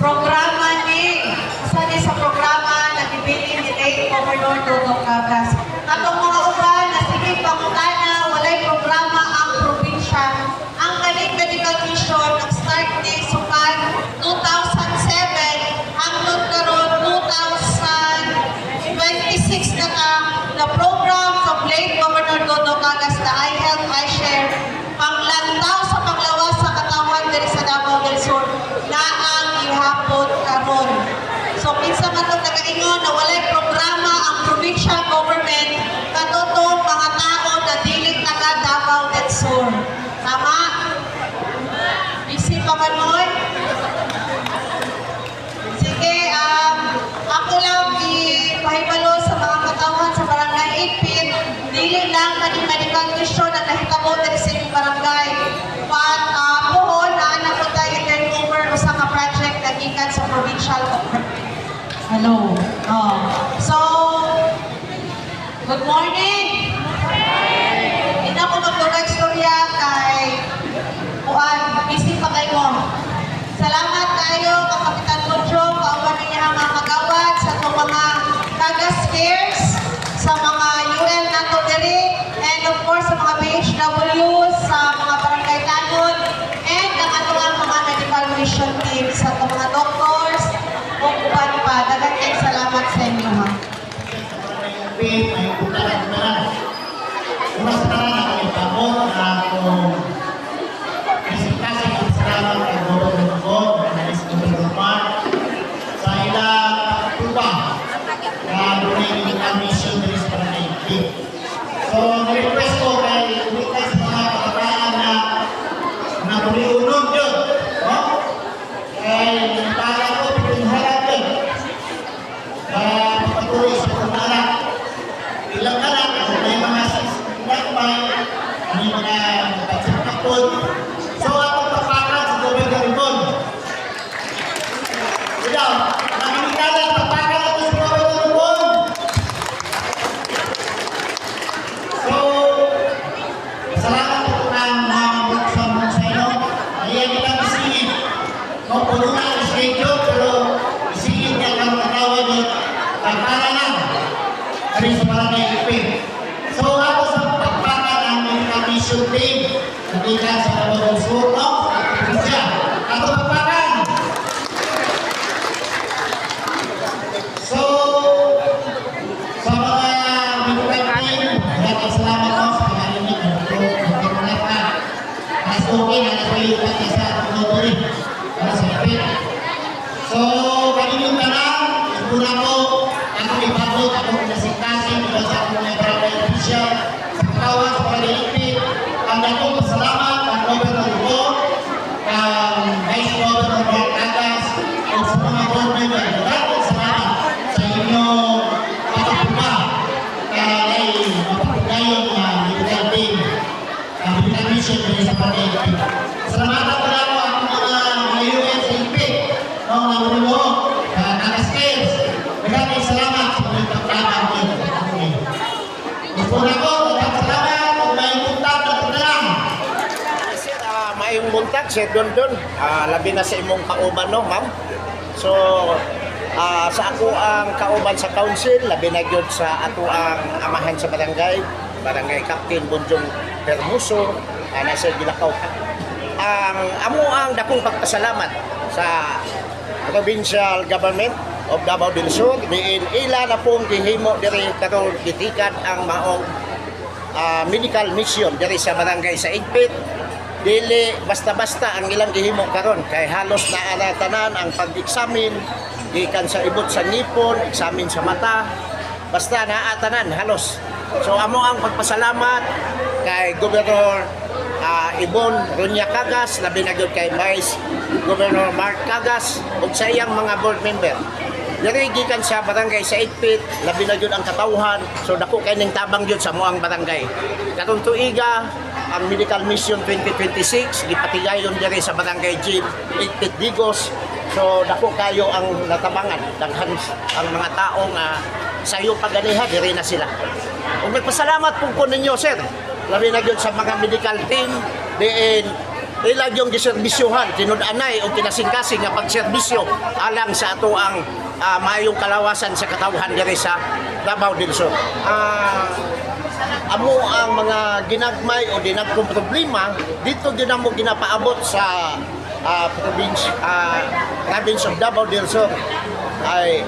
programa sa programa na gibili ni late Governor Dodong Cagas. Atong mga uban na sige pangutana, walay programa ang probinsya. Ang galing medical mission nag-start ni Sukan 2007 hangtod karon 2026 na program sa late Governor Dodong Cagas na iHealth, iShare panglantaw sa panglawas sa katawan diri sa Davao del Sur na ang ihapon karon. So kinsa man tong nagaingon na walay programa ang provincial government katutong mga tao na dili taga Davao del Sur. Tama? Isip pa ba nun? Sige, ako lang ipahibalo sa mga katawan sa barangay Ipit. Dili lang medical mission na nahitabo diri sa inyong barangay. But puhon na anak ko tayo turnover o sa project na gikan sa provincial government. Hello. So, good morning. Hindi ako magdurag storya kay busy pa kayo. Salamat kayo, Kapitan Tudjo, kauban niya ang mga kagawad sa itong mga Cagas Cares, sa mga UN nato diri, and of course sa mga BHW, sa mga barangay tanod, and ang ating mga medical mission team, sa itong mga doctors, o uban pa. Daghang kayong salamat sa inyo, ha. Una sa tanan ako itabot akong presentasi ng salamat kay Gobernador Dodong, kay Gobernador Mark, sa ilang tubang na dunay medical mission diri sa barangay Ipit. So, na-request ko kay umitas sa mga kabataan na naguniunog yun. No? Kay para ko pinunharap yun. Patuloy sa pagkakalak. Ilang anak, may mga sinakmay, may mga pagsipakot. So, atong tapakan sa Gobernador Dodong. Ikaw, nakinikalan, tapakan ako sa Gobernador Dodong. So, salamat po ng mga buksan mo sa inyo. Ayan nilang isingin. Kung puno na ang schedule, pero isingin niya ang matawag yun. Para lang. Kami sa barangay Ipit. So, ako sa pagpakan ang medical mission team, nabigan sa Davao del Sur, no? Ato pagpakan. So, sa mga medical team, maraming salamat po sa pagkalinig ng pagkakalapa. Mas okay na nagpalipat niya sa Tunotori para sa Ipit. So, kanilong tanang, una po, ako ibabot, ako pinasikasin, iba sa akong mga barangay official, sa katawan, sa barangay Ipit. Ang akong pasalamat, ang Gobernador Dodong, ang Vice Governor Mark Cagas, at sa mga board member. Maraming salamat sa inyong pagpapuga kay mapapugayon na medical team, ang medical mission din sa barangay Ipit. Salamatan ko na ako ang mga UN sa Ipit, ang mga Bulong, Cagas Cares. Maraming salamat sa mga pagkakang ko. Gusto na ko, salamat kung may puntak na pagdalang. Sir, maayong buntag, Sir Dondon. Labi na sa imong kauban, no, ma'am? So, sa ako ang kauban sa council, labi na yun sa ako ang amahan sa barangay Captain Bonjong Permuso, nasa Gilakaw. Amo ang dakong pagpasalamat sa provincial government of Davao del Sur. Diin ila na pong gihimo diri karon gitikan ang maong medical mission diri sa barangay sa Ipit. Dili basta-basta ang ilang gihimo karon kay halos naa tanan ang pag-examine gikan sa ibot sa ngipon, examine sa mata. Basta naa tanan halos. So amo ang pagpasalamat kay Gobernador Ibon Runya Cagas, labi na gyud kay Vice Governor Mark Cagas ug sa iyang mga board member. Diri gikan sa barangay sa Ipit, labi na gyud ang katawhan. So dako kay ning tabang gyud sa moang barangay. Katong tuiga ang Medical Mission 2026 gipatigayon diri sa barangay Gym Ipit Digos. So dako kayo ang natabangan, daghan ang mga tao nga sayo paganiha diri na sila. Ug nagpasalamat po ko ninyo, sir. Labi na gyud sa mga medical team diin ilag yung giserbisyuhan, tinud-anay o kinasing-kasing nga pagserbisyo alang sa ato ang mayong kalawasan sa katawhan diri sa Davao del Sur. Amo ang mga ginagmay o dinagkong problema dito din mo ginapaabot sa province of Davao del Sur. Ay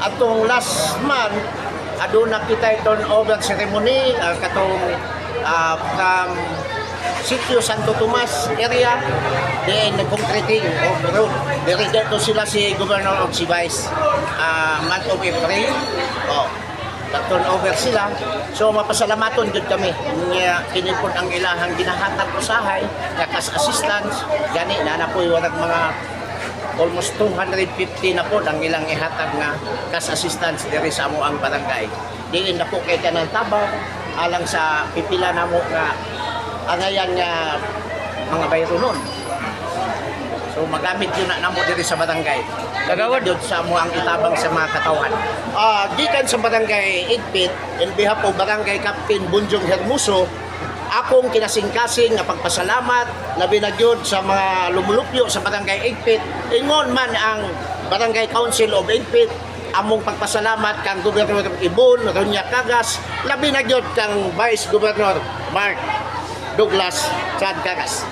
atong last month aduna kita turnover ceremony katong from Sitio Santo Tomas area then concreting of road. Diri dito sila si Governor of si Vice month of April. Nag-turnover sila. So mapasalamaton jud kami. Kini pod ang ilahang ginahatag usahay kas assistance gani na po warag mga almost 250 na po ang ilang ihatag nga kas assistance diri sa amo ang barangay. Diin na po kay kanang tabang alang sa pipila namo nga angayan nga mga bayro nun. So magamit yun na namo diri sa barangay. Gagawad yun sa amo ang itabang sa mga katawan. Gikan sa barangay Igpit, in behalf of Barangay Captain Bunjong Hermoso, akong kinasing-kasing nga pagpasalamat labi na gyud sa mga lumulupyo sa Barangay Igpit. Ingon man ang Barangay Council of Igpit among pagpasalamat kang Gobernador Ibon Ronya Cagas, labi na gyud kang Vice Governor Mark Douglas Chad Cagas.